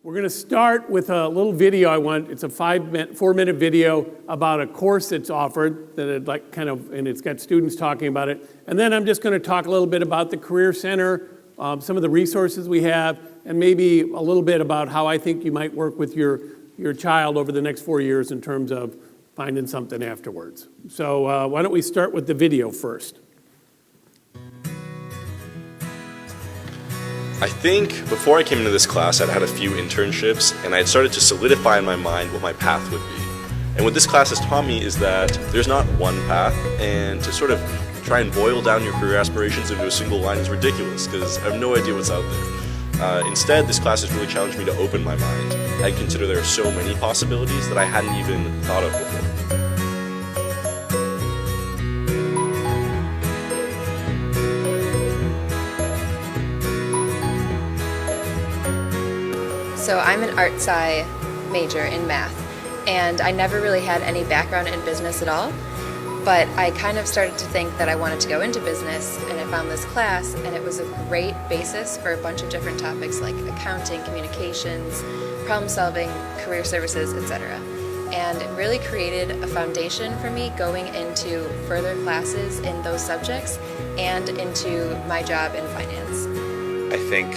We're going to start with a little video it's a 4-minute video about a course that's offered that and it's got students talking about it. And then I'm just going to talk a little bit about the Career Center, some of the resources we have, and maybe a little bit about how I think you might work with your child over the next 4 years in terms of finding something afterwards. So why don't we start with the video first? I think before I came into this class, I'd had a few internships, and I had started to solidify in my mind what my path would be. And what this class has taught me is that there's not one path, and to sort of try and boil down your career aspirations into a single line is ridiculous, because I have no idea what's out there. Instead, this class has really challenged me to open my mind. I consider there are so many possibilities that I hadn't even thought of before. So I'm an art sci major in math, and I never really had any background in business at all, but I kind of started to think that I wanted to go into business, and I found this class, and it was a great basis for a bunch of different topics like accounting, communications, problem solving, career services, etc. And it really created a foundation for me going into further classes in those subjects and into my job in finance. I think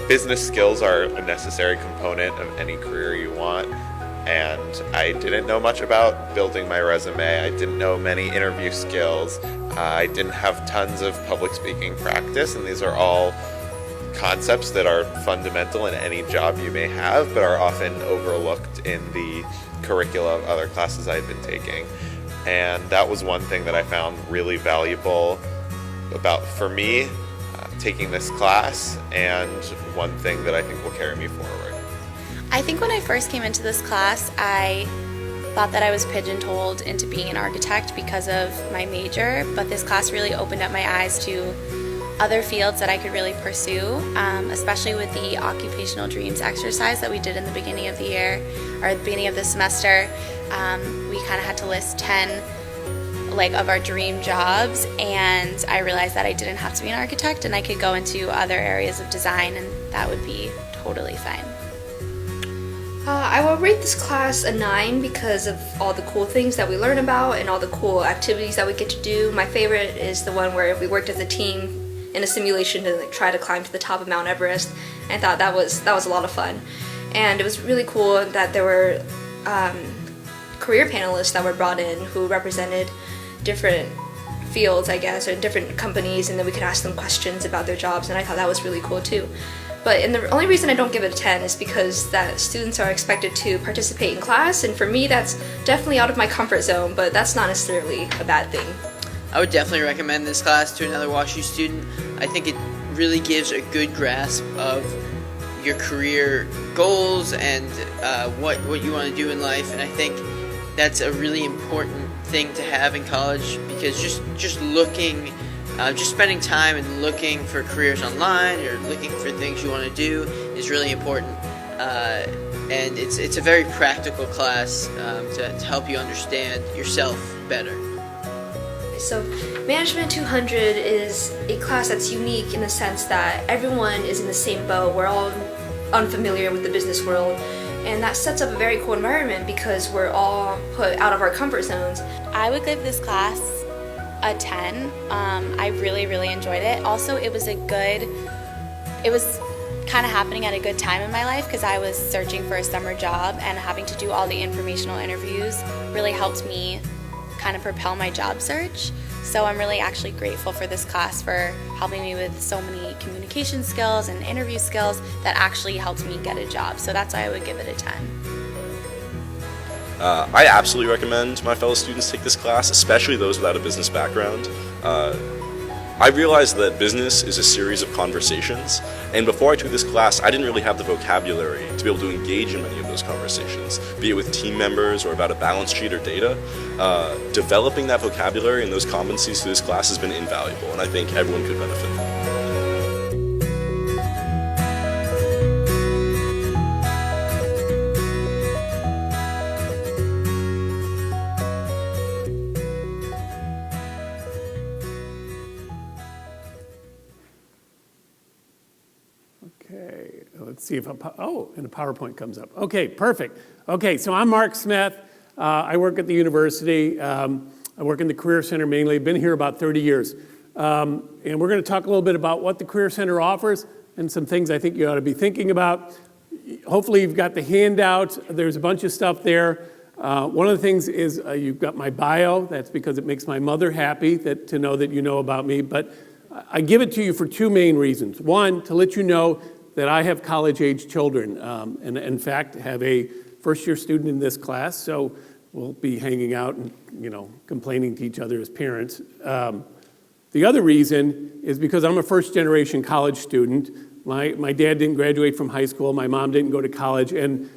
business skills are a necessary component of any career you want, and I didn't know much about building my resume. I didn't know many interview skills. I didn't have tons of public speaking practice, and these are all concepts that are fundamental in any job you may have, but are often overlooked in the curricula of other classes I've been taking. And that was one thing that I found really valuable for me taking this class, and one thing that I think will carry me forward. I think when I first came into this class, I thought that I was pigeonholed into being an architect because of my major, but this class really opened up my eyes to other fields that I could really pursue, especially with the occupational dreams exercise that we did in the beginning of the year, or at the beginning of the semester. We kind of had to list 10 of our dream jobs, and I realized that I didn't have to be an architect and I could go into other areas of design, and that would be totally fine. I will rate this class a 9 because of all the cool things that we learn about and all the cool activities that we get to do. My favorite is the one where we worked as a team in a simulation to try to climb to the top of Mount Everest. And I thought that was a lot of fun. And it was really cool that there were career panelists that were brought in who represented different fields, I guess, or different companies, and then we could ask them questions about their jobs, and I thought that was really cool too. And the only reason I don't give it a 10 is because that students are expected to participate in class, and for me that's definitely out of my comfort zone, but that's not necessarily a bad thing. I would definitely recommend this class to another WashU student. I think it really gives a good grasp of your career goals and what you want to do in life, and I think that's a really important thing to have in college, because just looking, just spending time and looking for careers online or looking for things you want to do is really important. And it's a very practical class to help you understand yourself better. So Management 200 is a class that's unique in the sense that everyone is in the same boat. We're all unfamiliar with the business world. And that sets up a very cool environment because we're all put out of our comfort zones. I would give this class a 10. I really, really enjoyed it. Also, it was kind of happening at a good time in my life because I was searching for a summer job, and having to do all the informational interviews really helped me kind of propel my job search. So I'm really actually grateful for this class for helping me with so many communication skills and interview skills that actually helped me get a job. So that's why I would give it a 10. I absolutely recommend my fellow students take this class, especially those without a business background. I realized that business is a series of conversations, and before I took this class, I didn't really have the vocabulary to be able to engage in many of those conversations, be it with team members or about a balance sheet or data. Developing that vocabulary and those competencies through this class has been invaluable, and I think everyone could benefit from it. see if and a PowerPoint comes up. Okay, perfect. Okay, so I'm Mark Smith. I work at the university. I work in the Career Center mainly. I've been here about 30 years. And we're going to talk a little bit about what the Career Center offers and some things I think you ought to be thinking about. Hopefully you've got the handout. There's a bunch of stuff there. One of the things is you've got my bio. That's because it makes my mother happy to know that you know about me. But I give it to you for two main reasons. One, to let you know that I have college-age children, and in fact have a first-year student in this class, so we'll be hanging out and complaining to each other as parents. The other reason is because I'm a first-generation college student. My dad didn't graduate from high school. My mom didn't go to college, and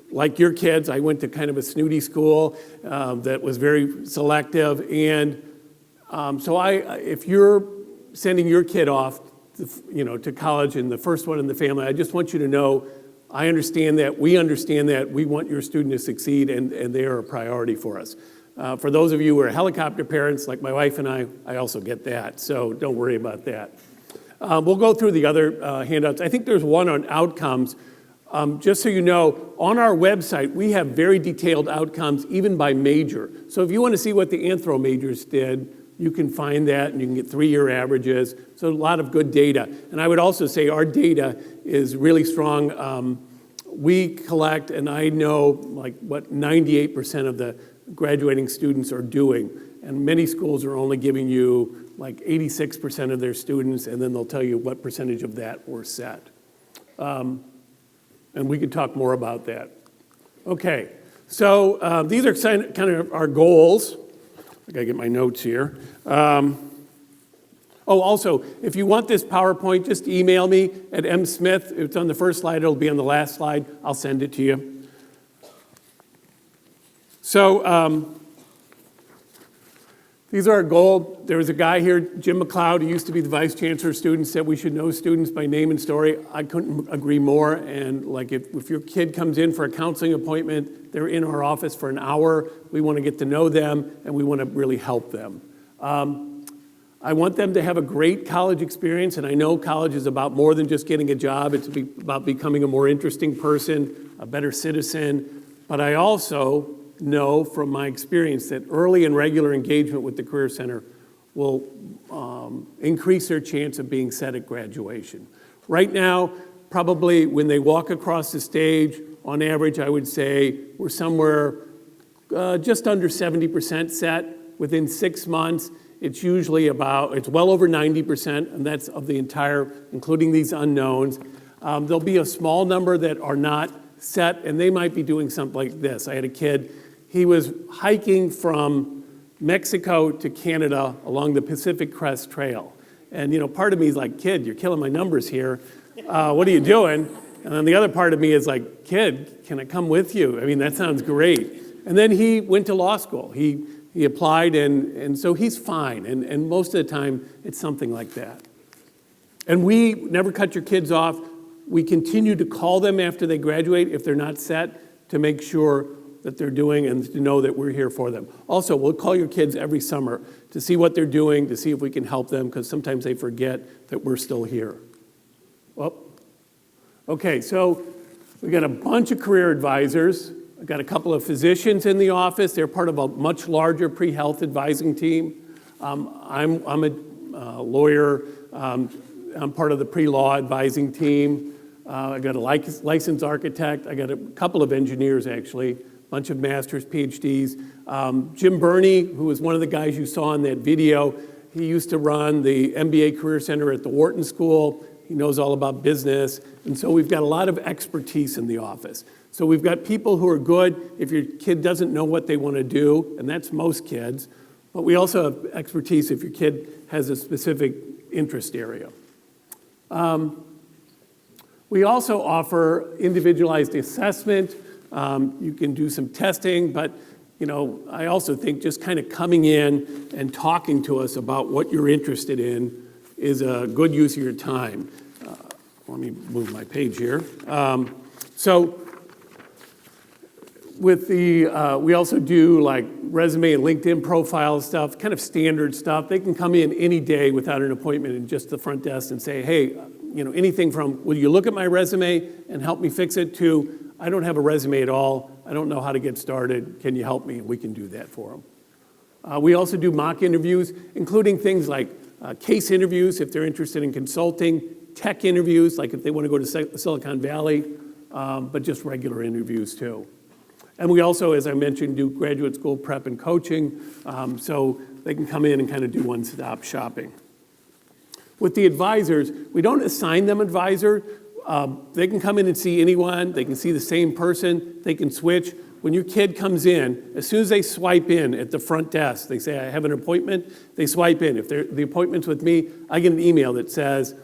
like your kids, I went to kind of a snooty school that was very selective. And so if you're sending your kid off to college and the first one in the family, I just want you to know I understand that, we want your student to succeed, and they are a priority for us. For those of you who are helicopter parents, like my wife and I also get that, so don't worry about that. We'll go through the other handouts. I think there's one on outcomes. Just so you know, on our website, we have very detailed outcomes, even by major. So if you want to see what the anthro majors did, you can find that, and you can get 3-year averages. So a lot of good data. And I would also say our data is really strong. We collect, and I know what 98% of the graduating students are doing. And many schools are only giving you 86% of their students, and then they'll tell you what percentage of that were set. And we could talk more about that. Okay, so these are kind of our goals. I gotta get my notes here. Also, if you want this PowerPoint, just email me at msmith. It's on the first slide, it'll be on the last slide. I'll send it to you. So these are our goals. There was a guy here, Jim McLeod, who used to be the vice chancellor of students, said we should know students by name and story. I couldn't agree more. And if your kid comes in for a counseling appointment, they're in our office for an hour. We want to get to know them, and we want to really help them. I want them to have a great college experience, and I know college is about more than just getting a job. It's about becoming a more interesting person, a better citizen. But I also know from my experience that early and regular engagement with the Career Center will increase their chance of being set at graduation. Right now, probably when they walk across the stage, on average, I would say we're somewhere just under 70% set. Within 6 months, it's usually it's well over 90%, and that's of the entire, including these unknowns. There'll be a small number that are not set, and they might be doing something like this. I had a kid, he was hiking from Mexico to Canada along the Pacific Crest Trail. And part of me is like, kid, you're killing my numbers here. What are you doing? And then the other part of me is like, kid, can I come with you? I mean, that sounds great. And then he went to law school. He applied, and so he's fine. And most of the time, it's something like that. And we never cut your kids off. We continue to call them after they graduate if they're not set to make sure that they're doing and to know that we're here for them. Also, we'll call your kids every summer to see what they're doing, to see if we can help them, because sometimes they forget that we're still here. Well, okay, so we got a bunch of career advisors. I've got a couple of physicians in the office. They're part of a much larger pre-health advising team. I'm a lawyer. I'm part of the pre-law advising team. I got a licensed architect. I got a couple of engineers, actually, a bunch of masters, PhDs. Jim Burney, who was one of the guys you saw in that video, he used to run the MBA Career Center at the Wharton School. He knows all about business. And so we've got a lot of expertise in the office. So we've got people who are good if your kid doesn't know what they want to do, and that's most kids. But we also have expertise if your kid has a specific interest area. We also offer individualized assessment. You can do some testing, but I also think just kind of coming in and talking to us about what you're interested in is a good use of your time. Let me move my page here. So with we also do like resume and LinkedIn profile stuff, kind of standard stuff. They can come in any day without an appointment and just the front desk and say, hey, anything from, will you look at my resume and help me fix it, to, I don't have a resume at all, I don't know how to get started, can you help me? We can do that for them. We also do mock interviews, including things like case interviews if they're interested in consulting, tech interviews, like if they want to go to Silicon Valley, but just regular interviews too. And we also, as I mentioned, do graduate school prep and coaching, so they can come in and kind of do one-stop shopping. With the advisors, we don't assign them advisor. They can come in and see anyone. They can see the same person. They can switch. When your kid comes in, as soon as they swipe in at the front desk, they say, I have an appointment, they swipe in. If the appointment's with me, I get an email that says,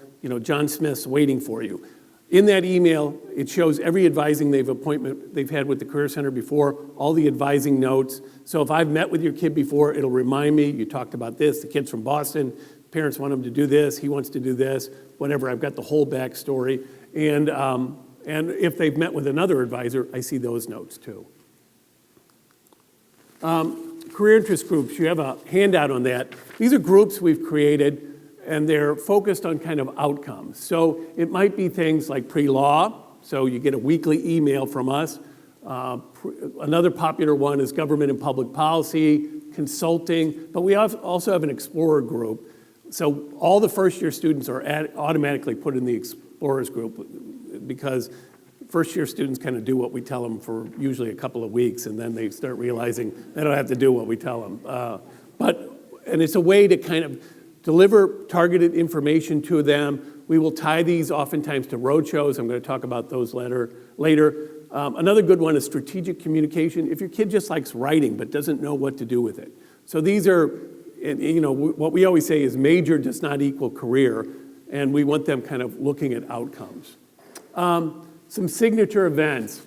John Smith's waiting for you. In that email, it shows every advising appointment they've had with the Career Center before, all the advising notes. So if I've met with your kid before, it'll remind me, you talked about this, the kid's from Boston, parents want him to do this, he wants to do this, whatever. I've got the whole backstory. And if they've met with another advisor, I see those notes too. Career interest groups, you have a handout on that. These are groups we've created, and they're focused on kind of outcomes. So it might be things like pre-law, so you get a weekly email from us. Another popular one is government and public policy, consulting, but we also have an explorer group. So all the first-year students are automatically put in the explorers group because first-year students kind of do what we tell them for usually a couple of weeks, and then they start realizing they don't have to do what we tell them. And it's a way to kind of deliver targeted information to them. We will tie these oftentimes to roadshows. I'm going to talk about those later. Another good one is strategic communication. If your kid just likes writing but doesn't know what to do with it. So these are, what we always say is major does not equal career, and we want them kind of looking at outcomes. Some signature events.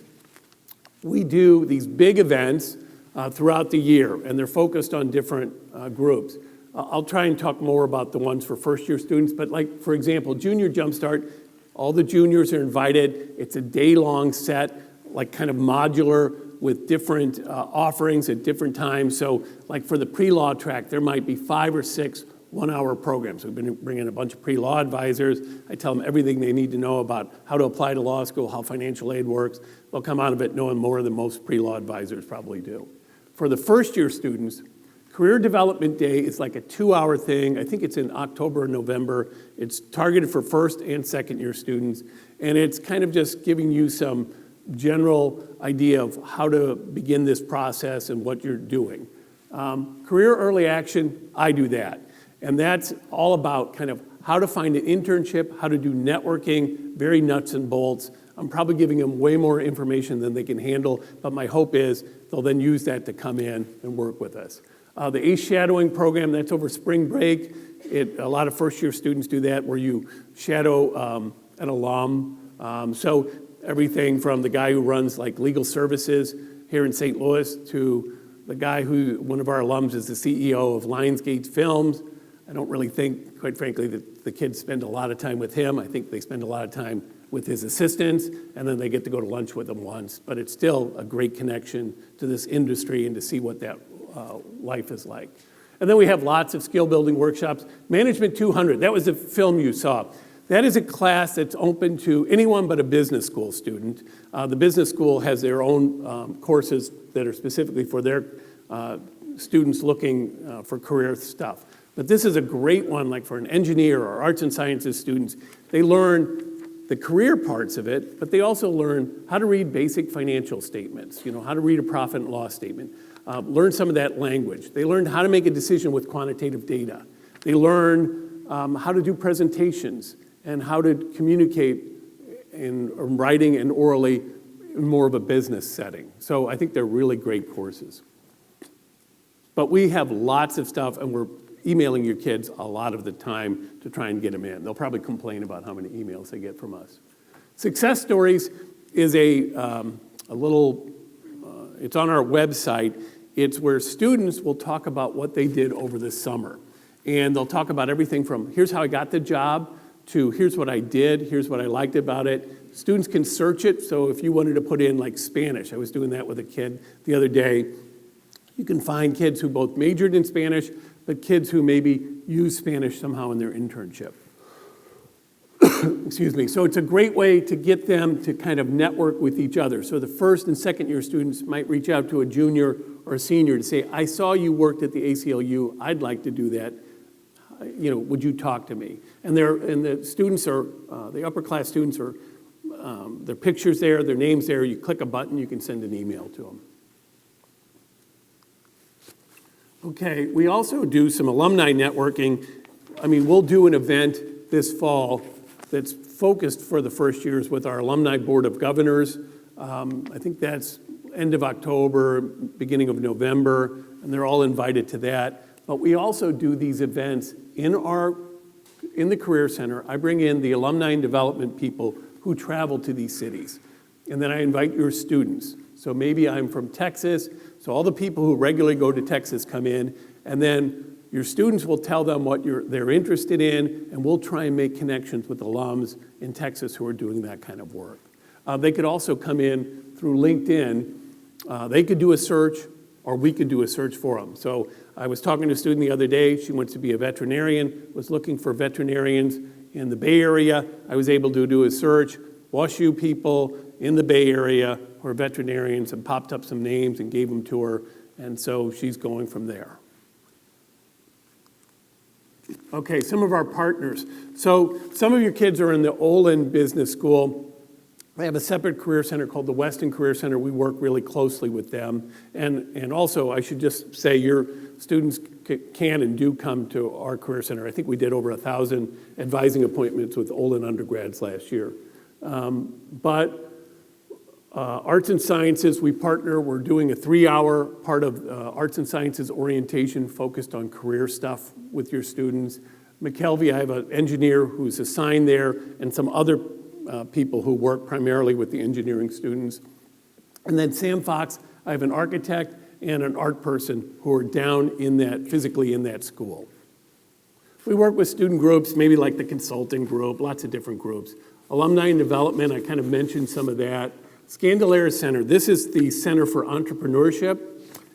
We do these big events throughout the year, and they're focused on different groups. I'll try and talk more about the ones for first-year students, but like, for example, Junior Jumpstart, all the juniors are invited. It's a day-long set, like kind of modular with different offerings at different times. So like for the pre-law track, there might be 5 or 6 one-hour programs. We've been bringing a bunch of pre-law advisors. I tell them everything they need to know about how to apply to law school, how financial aid works. They'll come out of it knowing more than most pre-law advisors probably do. For the first-year students, Career Development Day is like a 2-hour thing. I think it's in October or November. It's targeted for first and second-year students, and it's kind of just giving you some general idea of how to begin this process and what you're doing. Career Early Action, I do that, and that's all about kind of how to find an internship, how to do networking, very nuts and bolts. I'm probably giving them way more information than they can handle, but my hope is they'll then use that to come in and work with us. The ACE shadowing program, that's over spring break. A lot of first-year students do that, where you shadow an alum. So everything from the guy who runs like legal services here in St. Louis to the guy who, one of our alums is the CEO of Lionsgate Films. I don't really think, quite frankly, that the kids spend a lot of time with him. I think they spend a lot of time with his assistants, and then they get to go to lunch with him once. But it's still a great connection to this industry and to see what that life is like. And then we have lots of skill building workshops. Management 200, that was the film you saw. That is a class that's open to anyone but a business school student. The business school has their own courses that are specifically for their students looking for career stuff. But this is a great one, like for an engineer or arts and sciences students. They learn the career parts of it, but they also learn how to read basic financial statements, how to read a profit and loss statement. Learn some of that language. They learn how to make a decision with quantitative data. They learn how to do presentations and how to communicate in writing and orally in more of a business setting. So I think they're really great courses. But we have lots of stuff, and we're emailing your kids a lot of the time to try and get them in. They'll probably complain about how many emails they get from us. Success Stories is a little, it's on our website. It's where students will talk about what they did over the summer. And they'll talk about everything from here's how I got the job to here's what I did, here's what I liked about it. Students can search it, so if you wanted to put in like Spanish, I was doing that with a kid the other day, you can find kids who both majored in Spanish, but kids who maybe use Spanish somehow in their internship. Excuse me. So it's a great way to get them to kind of network with each other. So the first and second year students might reach out to a junior or a senior to say, I saw you worked at the ACLU. I'd like to do that. Would you talk to me? And the students are, the upper class students are, their pictures there, their names there. You click a button, you can send an email to them. Okay, we also do some alumni networking. We'll do an event this fall that's focused for the first years with our Alumni Board of Governors. I think that's end of October, beginning of November, and they're all invited to that. But we also do these events in the Career Center. I bring in the alumni and development people who travel to these cities. And then I invite your students. So maybe I'm from Texas, so all the people who regularly go to Texas come in, and then your students will tell them what they're interested in, and we'll try and make connections with alums in Texas who are doing that kind of work. They could also come in through LinkedIn. They could do a search, or we could do a search for them. So I was talking to a student the other day. She wants to be a veterinarian, was looking for veterinarians in the Bay Area. I was able to do a search, WashU people in the Bay Area who are veterinarians, and popped up some names and gave them to her. And so she's going from there. Okay, some of our partners. So some of your kids are in the Olin Business School. They have a separate career center called the Weston Career Center. We work really closely with them. And also, I should just say, your students can and do come to our career center. I think we did over 1,000 advising appointments with Olin undergrads last year. Arts and Sciences, we partner. We're doing a 3-hour part of Arts and Sciences orientation focused on career stuff with your students. McKelvey, I have an engineer who's assigned there, and some other people who work primarily with the engineering students. And then Sam Fox, I have an architect and an art person who are down physically in that school. We work with student groups, maybe like the consulting group, lots of different groups. Alumni and Development, I kind of mentioned some of that. Scandalera Center, this is the Center for Entrepreneurship,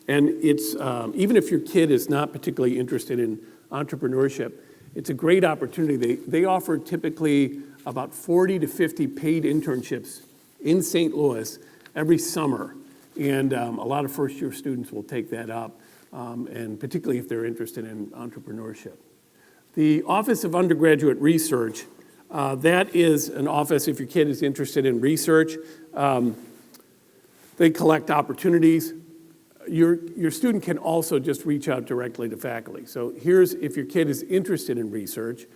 and it's, even if your kid is not particularly interested in entrepreneurship, it's a great opportunity. They offer typically about 40 to 50 paid internships in St. Louis every summer, and a lot of first-year students will take that up, and particularly if they're interested in entrepreneurship. The Office of Undergraduate Research, that is an office if your kid is interested in research. They collect opportunities. Your student can also just reach out directly to faculty. So if your kid is interested in research,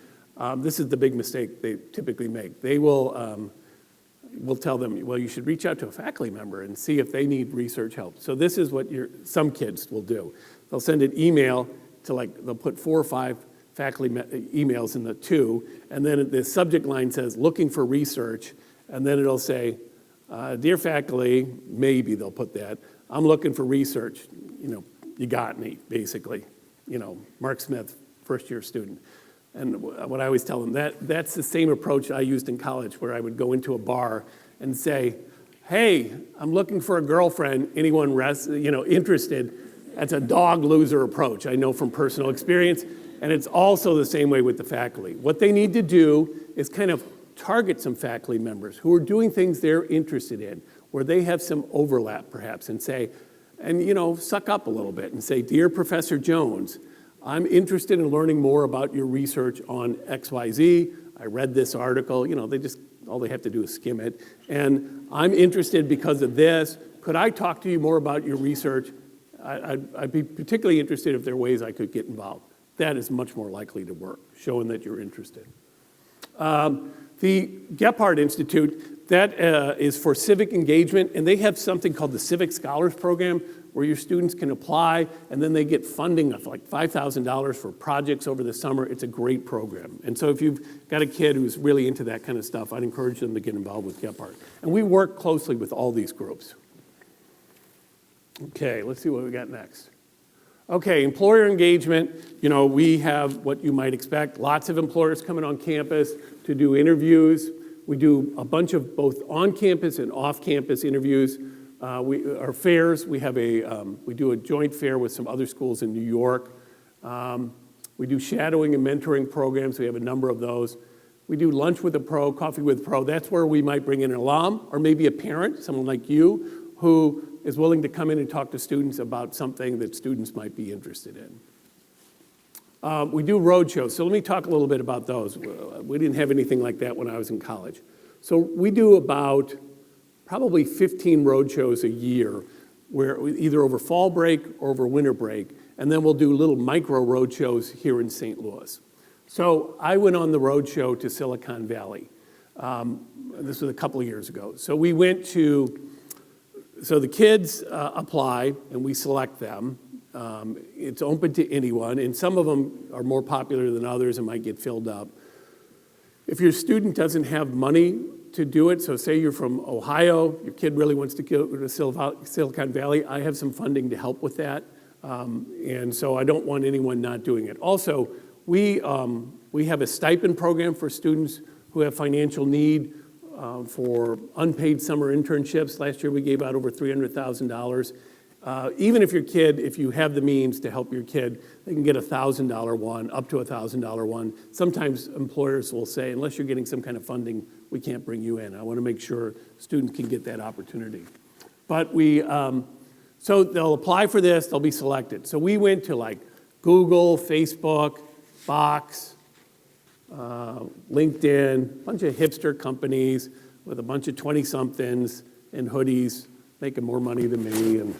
this is the big mistake they typically make. They will we'll tell them, well, you should reach out to a faculty member and see if they need research help. So this is what some kids will do. They'll send an email to they'll put 4 or 5 faculty emails in the 2, and then the subject line says, looking for research, and then it'll say, dear faculty, maybe they'll put that, I'm looking for research, you got me, basically, Mark Smith, first-year student. And what I always tell them, that's the same approach I used in college, where I would go into a bar and say, hey, I'm looking for a girlfriend, anyone interested? That's a dog loser approach, I know from personal experience, and it's also the same way with the faculty. What they need to do is kind of target some faculty members who are doing things they're interested in, where they have some overlap perhaps, and say, suck up a little bit and say, dear Professor Jones, I'm interested in learning more about your research on XYZ. I read this article, all they have to do is skim it. And I'm interested because of this. Could I talk to you more about your research? I'd be particularly interested if there are ways I could get involved. That is much more likely to work, showing that you're interested. The Gephardt Institute, that is for civic engagement, and they have something called the Civic Scholars Program, where your students can apply, and then they get funding of like $5,000 for projects over the summer. It's a great program. And so if you've got a kid who's really into that kind of stuff, I'd encourage them to get involved with Gephardt. And we work closely with all these groups. Okay, let's see what we got next. Okay, employer engagement. We have what you might expect. Lots of employers coming on campus to do interviews. We do a bunch of both on-campus and off-campus interviews. Our fairs, we do a joint fair with some other schools in New York. We do shadowing and mentoring programs. We have a number of those. We do lunch with a pro, coffee with a pro. That's where we might bring in an alum or maybe a parent, someone like you, who is willing to come in and talk to students about something that students might be interested in. We do road shows, so let me talk a little bit about those. We didn't have anything like that when I was in college. So we do about probably 15 road shows a year, where either over fall break or over winter break, and then we'll do little micro road shows here in St. Louis. So I went on the road show to Silicon Valley. This was a couple of years ago. So we went to, so the kids apply and we select them. It's open to anyone, and some of them are more popular than others and might get filled up. If your student doesn't have money to do it, so say you're from Ohio, your kid really wants to go to Silicon Valley, I have some funding to help with that. And so I don't want anyone not doing it. Also, we have a stipend program for students who have financial need for unpaid summer internships. Last year we gave out over $300,000. Even if your kid, if you have the means to help your kid, they can get a $1,000 one, up to a $1,000 one. Sometimes employers will say, unless you're getting some kind of funding, we can't bring you in. I want to make sure students can get that opportunity. But so they'll apply for this, they'll be selected. So we went to like Google, Facebook, Box, LinkedIn, a bunch of hipster companies with a bunch of 20-somethings in hoodies making more money than me, and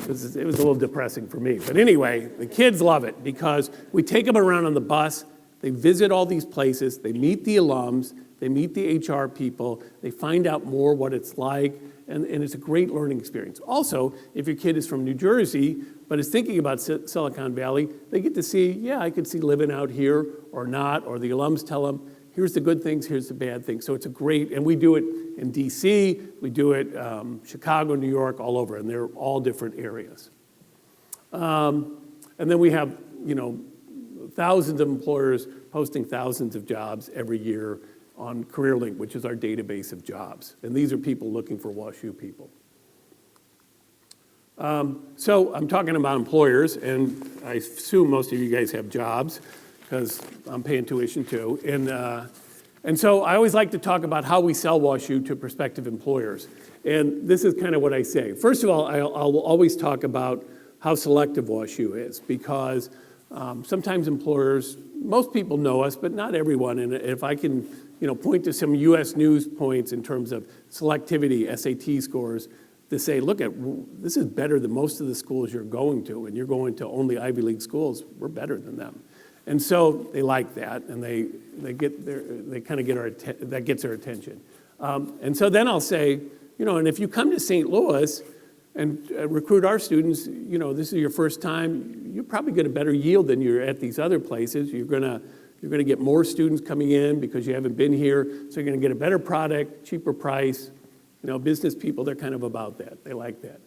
it was a little depressing for me. But anyway, the kids love it because we take them around on the bus, they visit all these places, they meet the alums, they meet the HR people, they find out more what it's like, and it's a great learning experience. Also, if your kid is from New Jersey, but is thinking about Silicon Valley, they get to see, yeah, I could see living out here or not, or the alums tell them, here's the good things, here's the bad things. So it's a great, and we do it in DC, we do it Chicago, New York, all over, and they're all different areas. And then we have, thousands of employers posting thousands of jobs every year on CareerLink, which is our database of jobs. And these are people looking for WashU people. So I'm talking about employers, and I assume most of you guys have jobs because I'm paying tuition too. And so I always like to talk about how we sell WashU to prospective employers. And this is kind of what I say. First of all, I'll always talk about how selective WashU is because sometimes employers, most people know us, but not everyone. And if I can point to some US News points in terms of selectivity, SAT scores, to say, look, this is better than most of the schools you're going to, and you're going to only Ivy League schools, we're better than them. And so they like that, and they kind of get that gets their attention. And so then I'll say, and if you come to St. Louis and recruit our students, this is your first time, you're probably get a better yield than you're at these other places. You're gonna get more students coming in because you haven't been here, so you're gonna get a better product, cheaper price. Business people, they're kind of about that. They like that.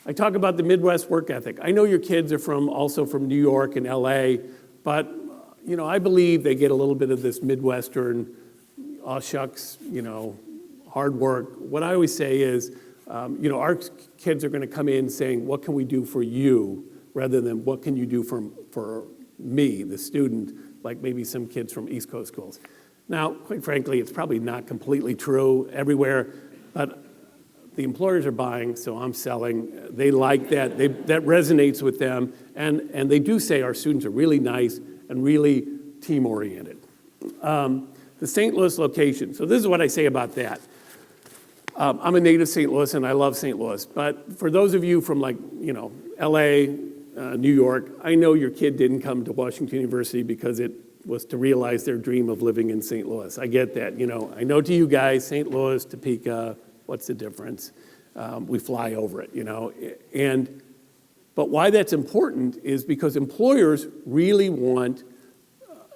I talk about the Midwest work ethic. I know your kids are also from New York and LA, but I believe they get a little bit of this Midwestern, aw shucks, hard work. What I always say is, our kids are going to come in saying, what can we do for you, rather than what can you do for me, the student, like maybe some kids from East Coast schools. Now, quite frankly, it's probably not completely true everywhere, but the employers are buying, so I'm selling. They like that. That resonates with them, and they do say our students are really nice and really team-oriented. The St. Louis location. So this is what I say about that. I'm a native St. Louis, and I love St. Louis. But for those of you from LA, New York, I know your kid didn't come to Washington University because it was to realize their dream of living in St. Louis. I get that. I know to you guys, St. Louis, Topeka, what's the difference? We fly over it, But why that's important is because employers really want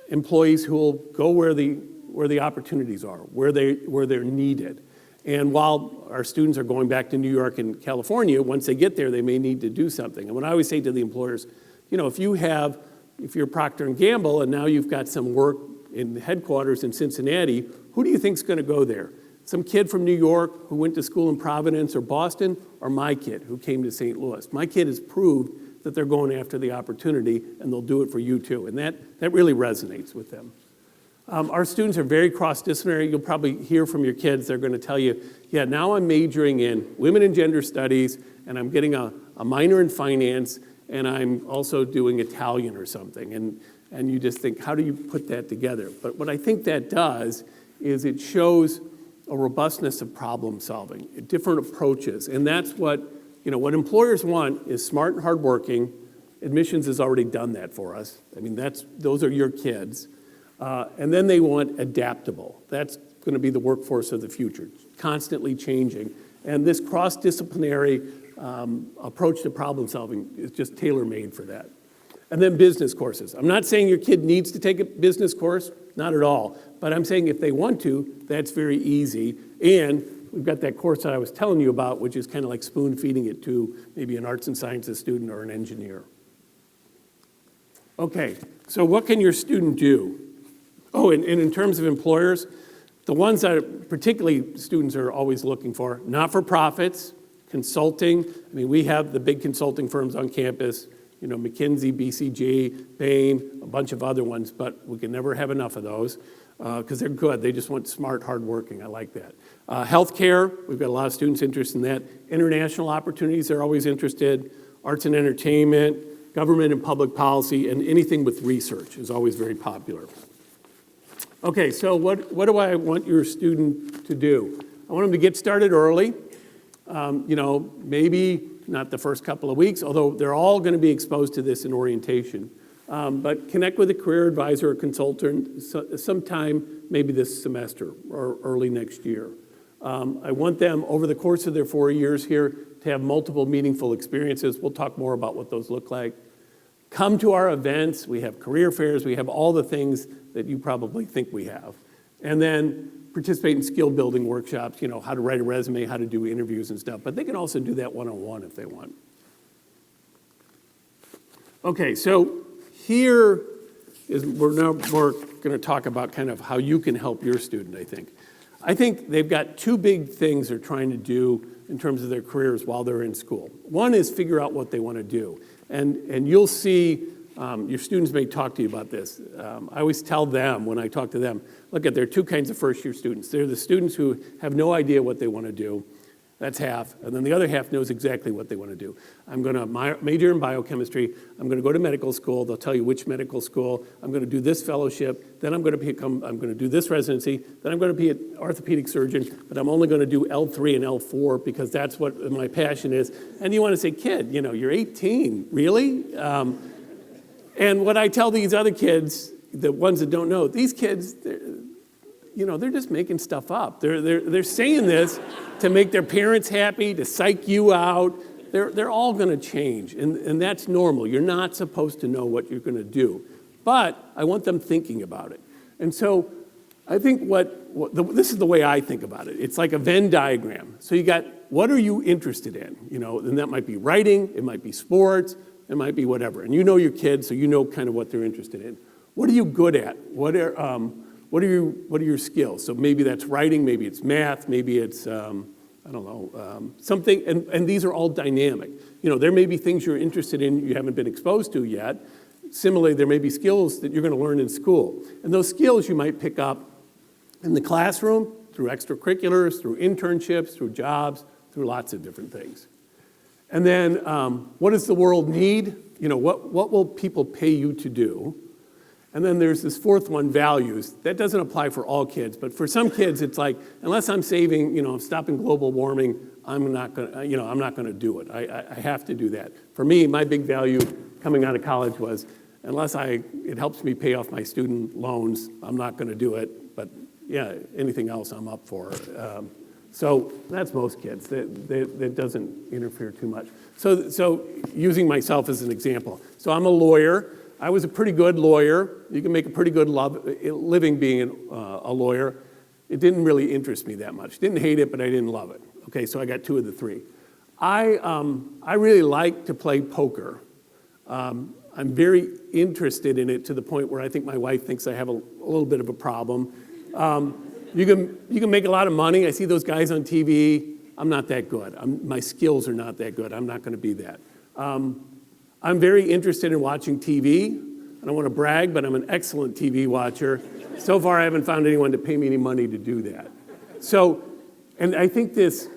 employees who will go where the opportunities are, where they're needed. And while our students are going back to New York and California, once they get there, they may need to do something. And what I always say to the employers, if you're Procter & Gamble and now you've got some work in the headquarters in Cincinnati, who do you think's going to go there? Some kid from New York who went to school in Providence or Boston, or my kid who came to St. Louis? My kid has proved that they're going after the opportunity, and they'll do it for you too. And that really resonates with them. Our students are very cross-disciplinary. You'll probably hear from your kids. They're going to tell you, yeah, now I'm majoring in women and gender studies, and I'm getting a minor in finance, and I'm also doing Italian or something. And you just think, how do you put that together? But what I think that does is it shows a robustness of problem solving, different approaches. And that's what employers want is smart and hardworking. Admissions has already done that for us. I mean, those are your kids. And then they want adaptable. That's going to be the workforce of the future, constantly changing. And this cross-disciplinary approach to problem solving is just tailor-made for that. And then business courses. I'm not saying your kid needs to take a business course, not at all. But I'm saying if they want to, that's very easy. And we've got that course that I was telling you about, which is kind of like spoon-feeding it to maybe an arts and sciences student or an engineer. Okay, so what can your student do? Oh, and in terms of employers, the ones that particularly students are always looking for, not-for-profits, consulting. I mean, we have the big consulting firms on campus, McKinsey, BCG, Bain, a bunch of other ones, but we can never have enough of those because they're good. They just want smart, hardworking. I like that. Healthcare, we've got a lot of students interested in that. International opportunities, they're always interested. Arts and entertainment, government and public policy, and anything with research is always very popular. Okay, so what do I want your student to do? I want them to get started early. Maybe not the first couple of weeks, although they're all going to be exposed to this in orientation. But connect with a career advisor or consultant sometime maybe this semester or early next year. I want them over the course of their 4 years here to have multiple meaningful experiences. We'll talk more about what those look like. Come to our events. We have career fairs. We have all the things that you probably think we have. And then participate in skill building workshops, how to write a resume, how to do interviews and stuff. But they can also do that one-on-one if they want. Okay, so we're going to talk about kind of how you can help your student, I think. I think they've got two big things they're trying to do in terms of their careers while they're in school. One is figure out what they want to do. And you'll see, your students may talk to you about this. I always tell them when I talk to them, look, there are two kinds of first-year students. They're the students who have no idea what they want to do. That's half. And then the other half knows exactly what they want to do. I'm going to major in biochemistry. I'm going to go to medical school. They'll tell you which medical school. I'm going to do this fellowship. Then I'm going to do this residency. Then I'm going to be an orthopedic surgeon. But I'm only going to do L3 and L4 because that's what my passion is. And you want to say, kid, you're 18. Really? And what I tell these other kids, the ones that don't know, these kids, they're just making stuff up. They're saying this to make their parents happy, to psych you out. They're all going to change, and that's normal. You're not supposed to know what you're going to do. But I want them thinking about it. And so I think this is the way I think about it. It's like a Venn diagram. So you got, what are you interested in? And that might be writing, it might be sports, it might be whatever. And you know your kids, so you know kind of what they're interested in. What are you good at? What are your skills? So maybe that's writing, maybe it's math, maybe it's, something, and these are all dynamic. There may be things you're interested in you haven't been exposed to yet. Similarly, there may be skills that you're going to learn in school. And those skills you might pick up in the classroom, through extracurriculars, through internships, through jobs, through lots of different things. And then what does the world need? What will people pay you to do? And then there's this fourth one, values. That doesn't apply for all kids, but for some kids, it's like, unless I'm stopping global warming, I'm not going to do it. I have to do that. For me, my big value coming out of college was, unless it helps me pay off my student loans, I'm not going to do it. But yeah, anything else I'm up for. So that's most kids. That doesn't interfere too much. So using myself as an example. So I'm a lawyer. I was a pretty good lawyer. You can make a pretty good living being a lawyer. It didn't really interest me that much. Didn't hate it, but I didn't love it. Okay, so I got 2 of the 3. I really like to play poker. I'm very interested in it to the point where I think my wife thinks I have a little bit of a problem. You can make a lot of money. I see those guys on TV. I'm not that good. My skills are not that good. I'm not going to be that. I'm very interested in watching TV. I don't want to brag, but I'm an excellent TV watcher. So far, I haven't found anyone to pay me any money to do that. So, and I think this,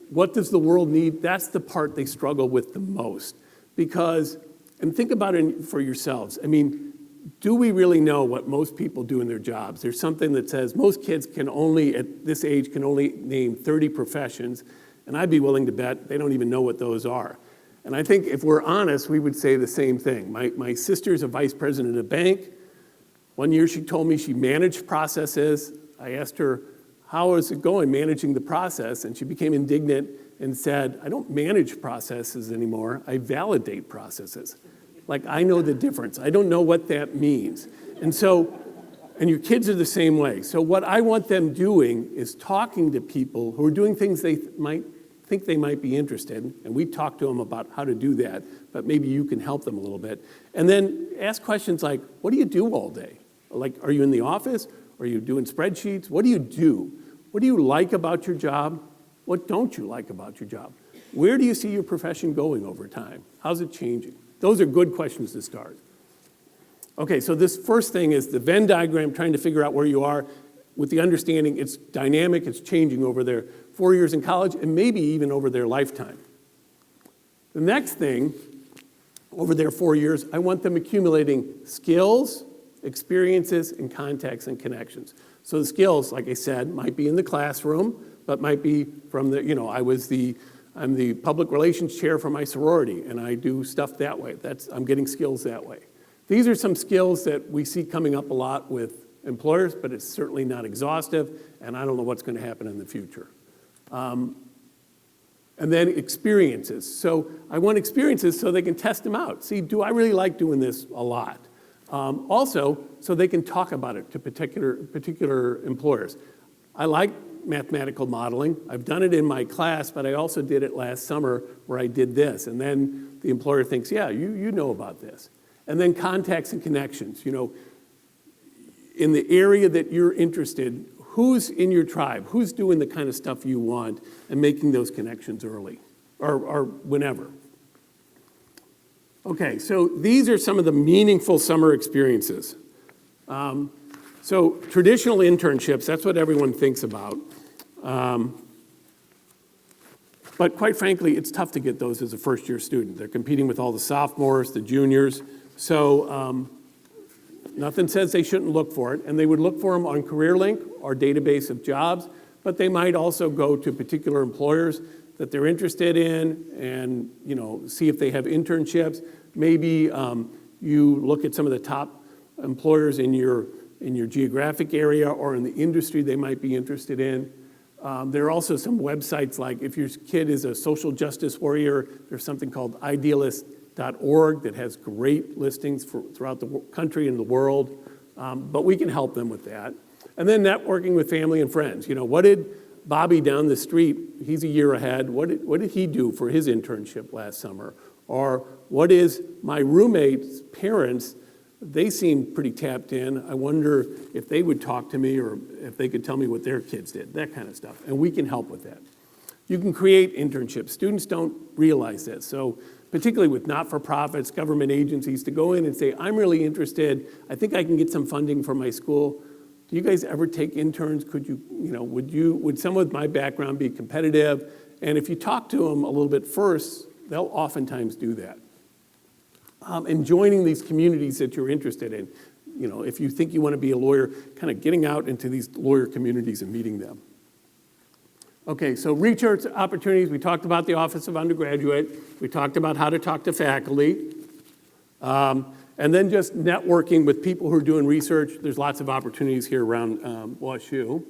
what does the world need? That's the part they struggle with the most. Because, and think about it for yourselves. I mean, do we really know what most people do in their jobs? There's something that says most kids can only, at this age, can only name 30 professions. And I'd be willing to bet they don't even know what those are. And I think if we're honest, we would say the same thing. My sister's a vice president of a bank. One year she told me she managed processes. I asked her, how is it going managing the process? And she became indignant and said, I don't manage processes anymore. I validate processes. Like, I know the difference. I don't know what that means. And so, and your kids are the same way. So what I want them doing is talking to people who are doing things they might think they might be interested in, and we talk to them about how to do that, but maybe you can help them a little bit. And then ask questions like, what do you do all day? Like, are you in the office? Are you doing spreadsheets? What do you do? What do you like about your job? What don't you like about your job? Where do you see your profession going over time? How's it changing? Those are good questions to start. Okay, so this first thing is the Venn diagram, trying to figure out where you are with the understanding it's dynamic, it's changing over their 4 years in college, and maybe even over their lifetime. The next thing, over their 4 years, I want them accumulating skills, experiences, and contacts and connections. So the skills, like I said, might be in the classroom, but might be from the, I'm the public relations chair for my sorority, and I do stuff that way. I'm getting skills that way. These are some skills that we see coming up a lot with employers, but it's certainly not exhaustive, and I don't know what's going to happen in the future. And then experiences. So I want experiences so they can test them out. See, do I really like doing this a lot? Also, so they can talk about it to particular employers. I like mathematical modeling. I've done it in my class, but I also did it last summer where I did this. And then the employer thinks, yeah, you know about this. And then contacts and connections. In the area that you're interested, who's in your tribe? Who's doing the kind of stuff you want and making those connections early or whenever? Okay, so these are some of the meaningful summer experiences. So traditional internships, that's what everyone thinks about. But quite frankly, it's tough to get those as a first-year student. They're competing with all the sophomores, the juniors. So nothing says they shouldn't look for it. And they would look for them on CareerLink, our database of jobs. But they might also go to particular employers that they're interested in and see if they have internships. Maybe you look at some of the top employers in your geographic area or in the industry they might be interested in. There are also some websites like if your kid is a social justice warrior, there's something called idealist.org that has great listings throughout the country and the world. But we can help them with that. And then networking with family and friends. What did Bobby down the street, he's a year ahead, what did he do for his internship last summer? Or what is my roommate's parents, they seem pretty tapped in. I wonder if they would talk to me or if they could tell me what their kids did, that kind of stuff. And we can help with that. You can create internships. Students don't realize this. So particularly with not-for-profits, government agencies, to go in and say, I'm really interested, I think I can get some funding for my school. Do you guys ever take interns? Could would someone with my background be competitive? And if you talk to them a little bit first, they'll oftentimes do that. And joining these communities that you're interested in. If you think you want to be a lawyer, kind of getting out into these lawyer communities and meeting them. Okay, so research opportunities. We talked about the Office of Undergraduate. We talked about how to talk to faculty. And then just networking with people who are doing research. There's lots of opportunities here around WashU.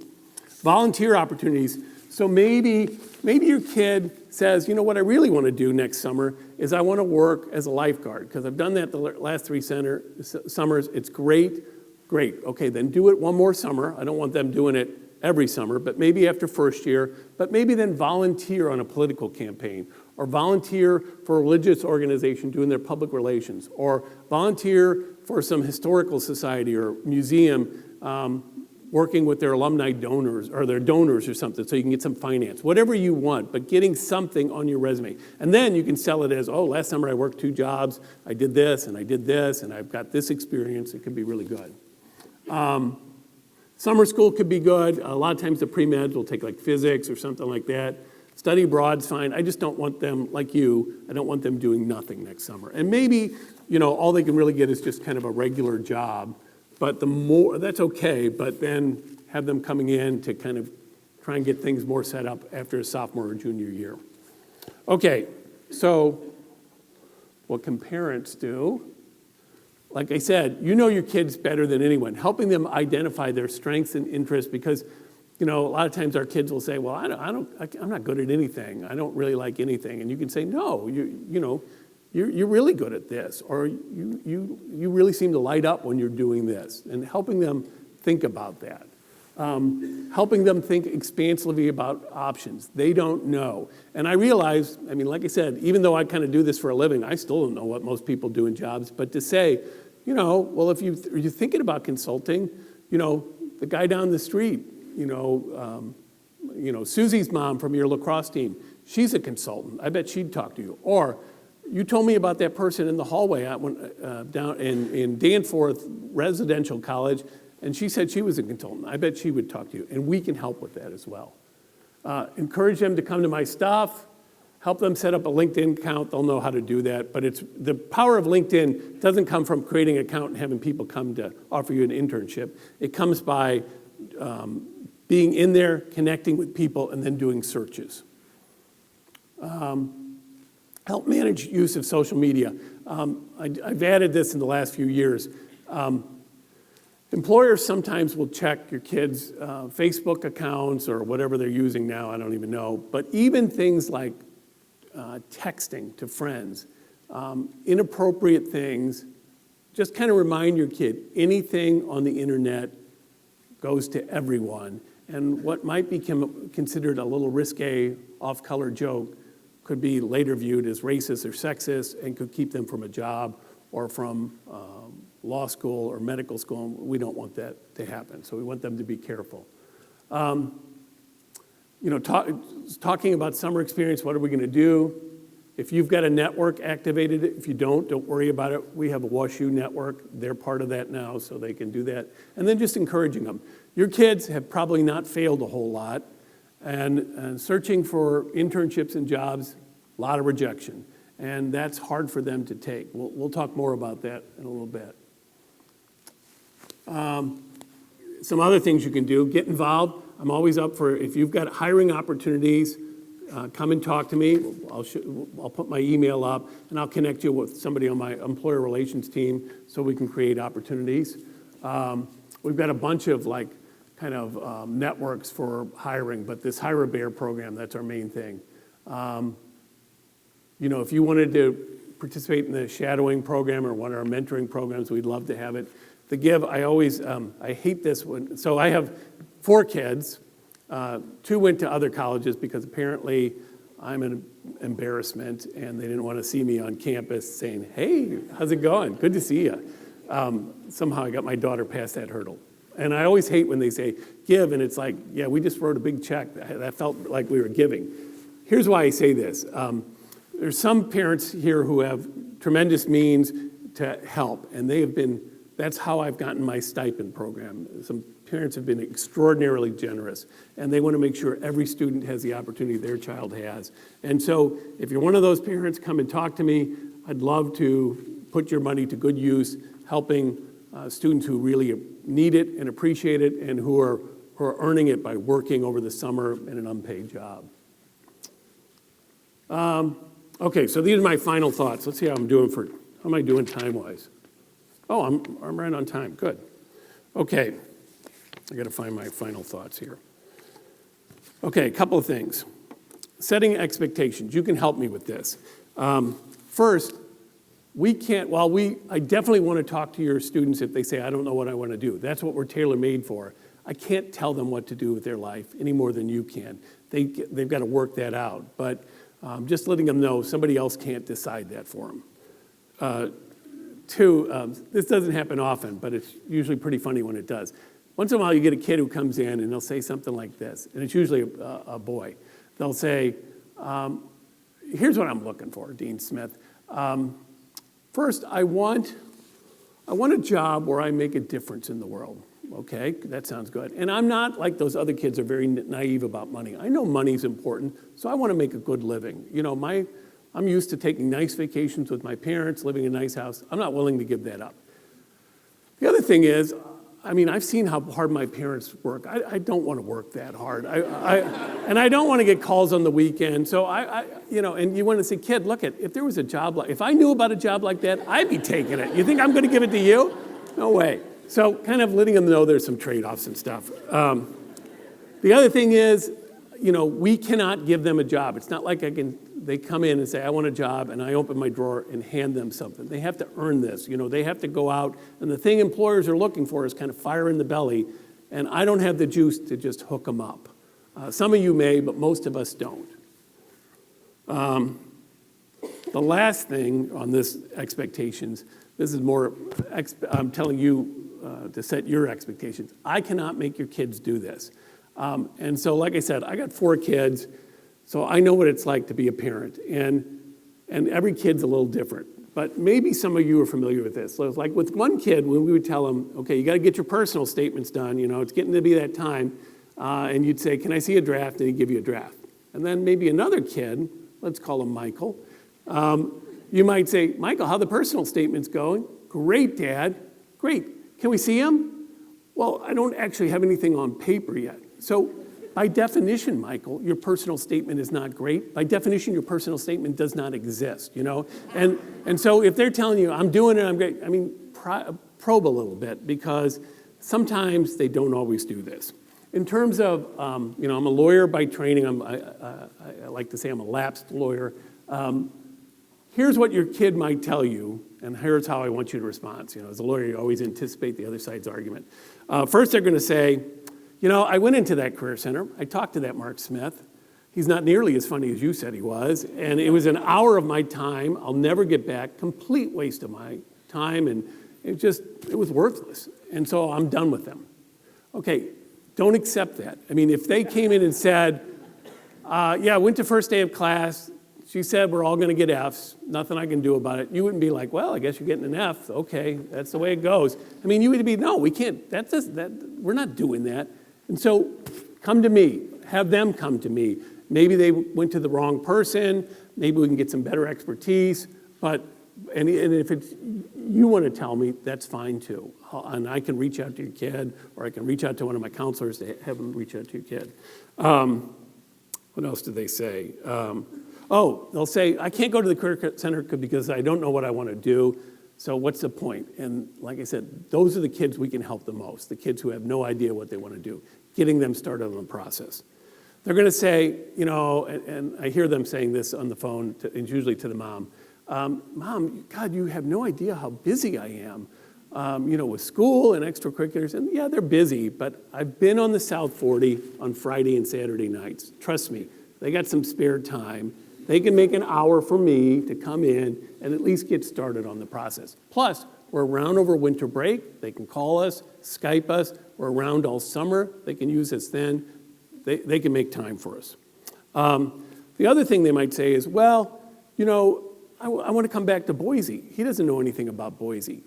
Volunteer opportunities. So maybe your kid says, what I really want to do next summer is I want to work as a lifeguard because I've done that the last 3 summers. It's great. Okay, then do it one more summer. I don't want them doing it every summer, but maybe after first year. But maybe then volunteer on a political campaign or volunteer for a religious organization doing their public relations or volunteer for some historical society or museum working with their alumni donors or their donors or something so you can get some finance, whatever you want, but getting something on your resume. And then you can sell it as, last summer I worked 2 jobs, I did this, and I've got this experience. It could be really good. Summer school could be good. A lot of times the pre-meds will take like physics or something like that. Study abroad's fine. I just don't want them, like you, I don't want them doing nothing next summer. And maybe, all they can really get is just kind of a regular job. But that's okay, but then have them coming in to kind of try and get things more set up after a sophomore or junior year. Okay, so what can parents do? Like I said, you know your kids better than anyone. Helping them identify their strengths and interests, because a lot of times our kids will say, well, I'm not good at anything. I don't really like anything. And you can say, no, you're really good at this, or you really seem to light up when you're doing this, and helping them think about that. Helping them think expansively about options. They don't know. And I realize, like I said, even though I kind of do this for a living, I still don't know what most people do in jobs, but to say, well, if you're thinking about consulting, the guy down the street, Susie's mom from your lacrosse team, she's a consultant. I bet she'd talk to you. Or you told me about that person in the hallway down in Danforth Residential College, and she said she was a consultant. I bet she would talk to you, and we can help with that as well. Encourage them to come to my stuff. Help them set up a LinkedIn account. They'll know how to do that. But the power of LinkedIn doesn't come from creating an account and having people come to offer you an internship. It comes by being in there, connecting with people, and then doing searches. Help manage use of social media. I've added this in the last few years. Employers sometimes will check your kids' Facebook accounts or whatever they're using now, I don't even know. But even things like texting to friends, inappropriate things, just kind of remind your kid, anything on the internet goes to everyone. And what might be considered a little risque, off-color joke could be later viewed as racist or sexist and could keep them from a job or from law school or medical school. And we don't want that to happen, so we want them to be careful. Talking about summer experience, what are we going to do? If you've got a network, activated it. If you don't worry about it. We have a WashU network. They're part of that now, so they can do that. And then just encouraging them. Your kids have probably not failed a whole lot, and searching for internships and jobs, a lot of rejection. And that's hard for them to take. We'll talk more about that in a little bit. Some other things you can do, get involved. I'm always up for, if you've got hiring opportunities, come and talk to me. I'll put my email up, and I'll connect you with somebody on my employer relations team so we can create opportunities. We've got a bunch of networks for hiring, but this Hire a Bear program, that's our main thing. If you wanted to participate in the shadowing program or one of our mentoring programs, we'd love to have it. The Give, I hate this one. So I have 4 kids. 2 went to other colleges because apparently I'm an embarrassment and they didn't want to see me on campus saying, hey, how's it going? Good to see you. Somehow I got my daughter past that hurdle. And I always hate when they say give, and it's like, yeah, we just wrote a big check. That felt like we were giving. Here's why I say this. There's some parents here who have tremendous means to help, and that's how I've gotten my stipend program. Some parents have been extraordinarily generous, and they want to make sure every student has the opportunity their child has. And so if you're one of those parents, come and talk to me. I'd love to put your money to good use, helping students who really need it and appreciate it and who are earning it by working over the summer in an unpaid job. Okay, so these are my final thoughts. Let's see how I'm doing how am I doing time-wise? Oh, I'm right on time, good. Okay, I gotta find my final thoughts here. Okay, a couple of things. Setting expectations, you can help me with this. First, I definitely want to talk to your students if they say, I don't know what I want to do. That's what we're tailor-made for. I can't tell them what to do with their life any more than you can. They've got to work that out. But just letting them know somebody else can't decide that for them. 2, this doesn't happen often, but it's usually pretty funny when it does. Once in a while you get a kid who comes in and they'll say something like this, and it's usually a boy. They'll say, here's what I'm looking for, Dean Smith. First, I want a job where I make a difference in the world. Okay, that sounds good. And I'm not like those other kids are very naive about money. I know money's important, so I want to make a good living. You know, I'm used to taking nice vacations with my parents, living in a nice house. I'm not willing to give that up. The other thing is, I mean, I've seen how hard my parents work. I don't want to work that hard. And I don't want to get calls on the weekend. So you know, and you want to say, kid, look if there was a job if I knew about a job like that, I'd be taking it. You think I'm going to give it to you? No way. So kind of letting them know there's some trade-offs and stuff. The other thing is, you know, we cannot give them a job. It's not like they come in and say, I want a job, and I open my drawer and hand them something. They have to earn this. You know, they have to go out, and the thing employers are looking for is kind of fire in the belly, and I don't have the juice to just hook them up. Some of you may, but most of us don't. The last thing on this expectations, this is more, I'm telling you to set your expectations. I cannot make your kids do this. And so, like I said, I got 4 kids, so I know what it's like to be a parent. And every kid's a little different. But maybe some of you are familiar with this. So it's like with one kid, when we would tell him, okay, you got to get your personal statements done, you know, it's getting to be that time. And you'd say, can I see a draft? And he'd give you a draft. And then maybe another kid, let's call him Michael, you might say, Michael, how the personal statement's going? Great, Dad. Great. Can we see him? Well, I don't actually have anything on paper yet. So by definition, Michael, your personal statement is not great. By definition, your personal statement does not exist, you know? And so if they're telling you, I'm doing it, I'm great, I mean, probe a little bit, because sometimes they don't always do this. In terms of, you know, I'm a lawyer by training. I like to say I'm a lapsed lawyer. Here's what your kid might tell you, and here's how I want you to respond. You know, as a lawyer, you always anticipate the other side's argument. First, they're going to say, you know, I went into that career center. I talked to that Mark Smith. He's not nearly as funny as you said he was, and it was an hour of my time I'll never get back, complete waste of my time, and it was worthless. And so I'm done with them. Okay, don't accept that. I mean, if they came in and said, yeah, I went to first day of class, she said we're all going to get Fs, nothing I can do about it. You wouldn't be like, well, I guess you're getting an F. Okay, that's the way it goes. I mean, you would be, no, we can't, we're not doing that. And so come to me, have them come to me. Maybe they went to the wrong person, maybe we can get some better expertise, but, and if it's, you want to tell me, that's fine too. And I can reach out to your kid, or I can reach out to one of my counselors to have them reach out to your kid. What else do they say? They'll say, I can't go to the career center because I don't know what I want to do, so what's the point? And like I said, those are the kids we can help the most, the kids who have no idea what they want to do, getting them started on the process. They're going to say, you know, and I hear them saying this on the phone, and usually to the mom, Mom, God, you have no idea how busy I am, you know, with school and extracurriculars. And yeah, they're busy, but I've been on the South 40 on Friday and Saturday nights. Trust me, they got some spare time. They can make an hour for me to come in and at least get started on the process. Plus, we're around over winter break. They can call us, Skype us. We're around all summer. They can use us then. They can make time for us. The other thing they might say is, well, you know, I want to come back to Boise. He doesn't know anything about Boise.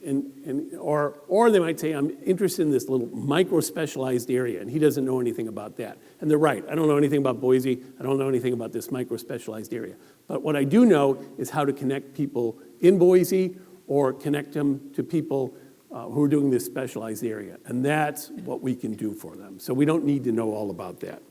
Or they might say, I'm interested in this little micro-specialized area, and he doesn't know anything about that. And they're right. I don't know anything about Boise. I don't know anything about this micro-specialized area. But what I do know is how to connect people in Boise or connect them to people who are doing this specialized area. And that's what we can do for them. So we don't need to know all about that.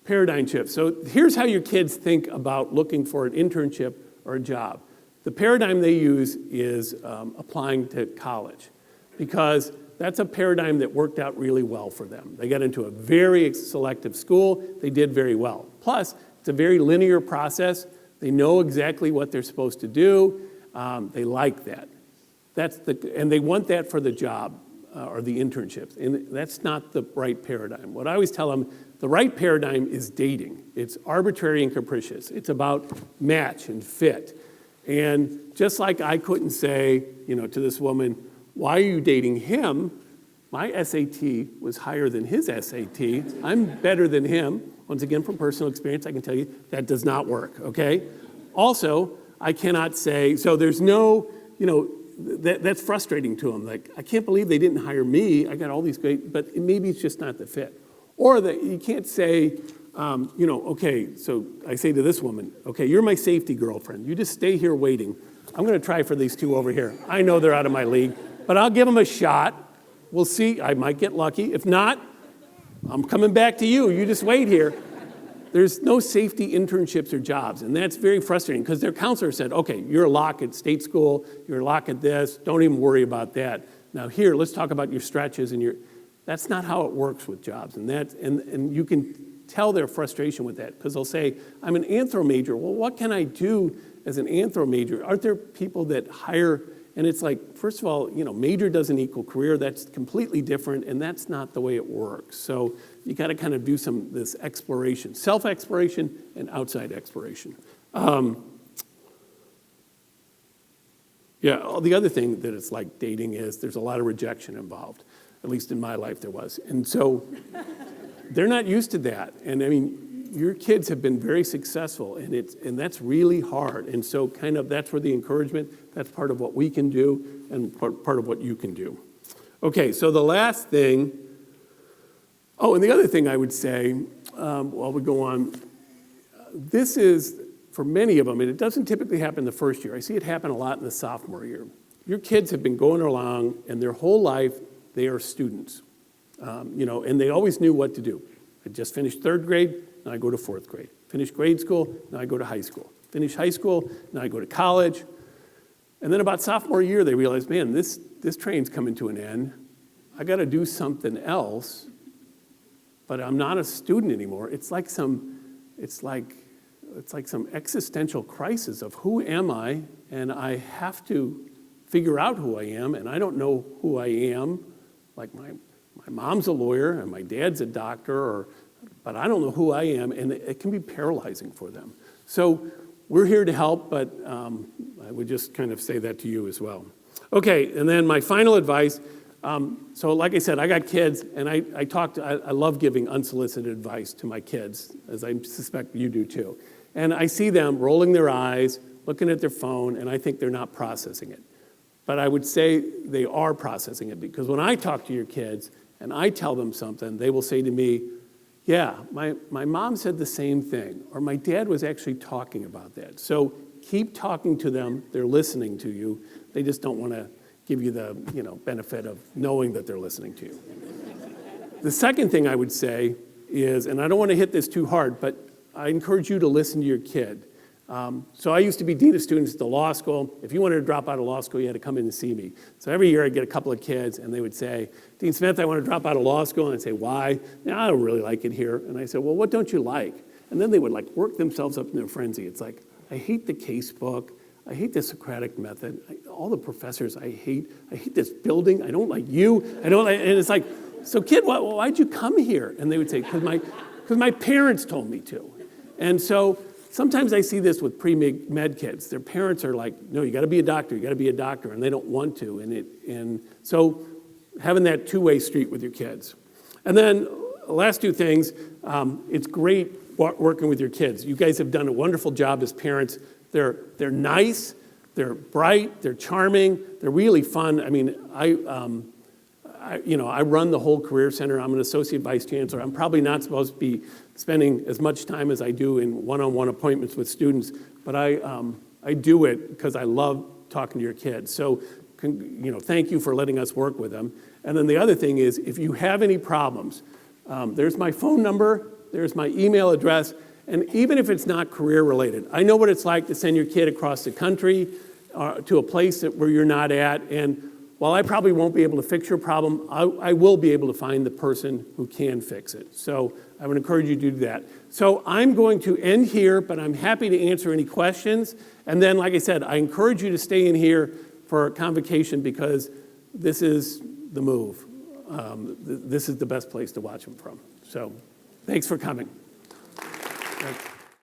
Paradigm shift. So here's how your kids think about looking for an internship or a job. The paradigm they use is applying to college, because that's a paradigm that worked out really well for them. They got into a very selective school. They did very well. Plus, it's a very linear process. They know exactly what they're supposed to do. They like that. And they want that for the job or the internships. And that's not the right paradigm. What I always tell them, the right paradigm is dating. It's arbitrary and capricious. It's about match and fit. And just like I couldn't say, you know, to this woman, why are you dating him? My SAT was higher than his SAT. I'm better than him. Once again, from personal experience, I can tell you that does not work, okay? Also, I cannot say, so there's no, you know, that's frustrating to them. Like, I can't believe they didn't hire me. I got all these great, but maybe it's just not the fit. Or that you can't say, okay, so I say to this woman, okay, you're my safety girlfriend. You just stay here waiting. I'm going to try for these two over here. I know they're out of my league, but I'll give them a shot. We'll see. I might get lucky. If not, I'm coming back to you. You just wait here. There's no safety internships or jobs, and that's very frustrating because their counselor said, okay, you're a lock at state school, you're a lock at this, don't even worry about that. Now here, let's talk about your stretches and your, that's not how it works with jobs, and you can tell their frustration with that because they'll say, I'm an anthro major. Well, what can I do as an anthro major? Aren't there people that hire, and it's like, first of all, major doesn't equal career, that's completely different, and that's not the way it works. So you got to kind of do this exploration, self-exploration and outside exploration. The other thing that it's like dating is there's a lot of rejection involved. At least in my life there was. And so they're not used to that. And I mean, your kids have been very successful, and that's really hard. And so kind of that's where the encouragement, that's part of what we can do and part of what you can do. Okay, so the last thing, and the other thing I would say, while we go on, this is, for many of them, and it doesn't typically happen the first year. I see it happen a lot in the sophomore year. Your kids have been going along, and their whole life, they are students, and they always knew what to do. I just finished third grade, now I go to fourth grade. Finish grade school, now I go to high school. Finish high school, now I go to college. And then about sophomore year, they realize, man, this train's coming to an end. I got to do something else, but I'm not a student anymore. It's like some existential crisis of who am I, and I have to figure out who I am, and I don't know who I am. Like my mom's a lawyer and my dad's a doctor, but I don't know who I am, and it can be paralyzing for them. So we're here to help, but I would just kind of say that to you as well. Okay, and then my final advice. So like I said, I got kids, and I love giving unsolicited advice to my kids, as I suspect you do too. And I see them rolling their eyes, looking at their phone, and I think they're not processing it. But I would say they are processing it, because when I talk to your kids and I tell them something, they will say to me, yeah, my mom said the same thing, or my dad was actually talking about that. So keep talking to them. They're listening to you. They just don't want to give you the benefit of knowing that they're listening to you. The second thing I would say is, and I don't want to hit this too hard, but I encourage you to listen to your kid. So I used to be dean of students at the law school. If you wanted to drop out of law school, you had to come in and see me. So every year I'd get a couple of kids, and they would say, Dean Smith, I want to drop out of law school. And I'd say, why? I don't really like it here. And I said, well, what don't you like? And then they would work themselves up in a frenzy. It's like, I hate the case book. I hate the Socratic method. All the professors I hate this building. I don't like you. And it's like, so kid, why'd you come here? And they would say, because my parents told me to. And so sometimes I see this with pre-med kids. Their parents are like, no, you got to be a doctor. You got to be a doctor, and they don't want to. And so having that two-way street with your kids. And then the last two things, it's great working with your kids. You guys have done a wonderful job as parents. They're nice, they're bright, they're charming, they're really fun. I mean, I run the whole Career Center. I'm an associate vice chancellor. I'm probably not supposed to be spending as much time as I do in one-on-one appointments with students, but I do it because I love talking to your kids. So, thank you for letting us work with them. And then the other thing is, if you have any problems, there's my phone number, there's my email address, and even if it's not career related, I know what it's like to send your kid across the country to a place where you're not at, and while I probably won't be able to fix your problem, I will be able to find the person who can fix it. So I would encourage you to do that. So I'm going to end here, but I'm happy to answer any questions. And then, like I said, I encourage you to stay in here for a convocation, because this is the move. This is the best place to watch them from. So thanks for coming. Thanks.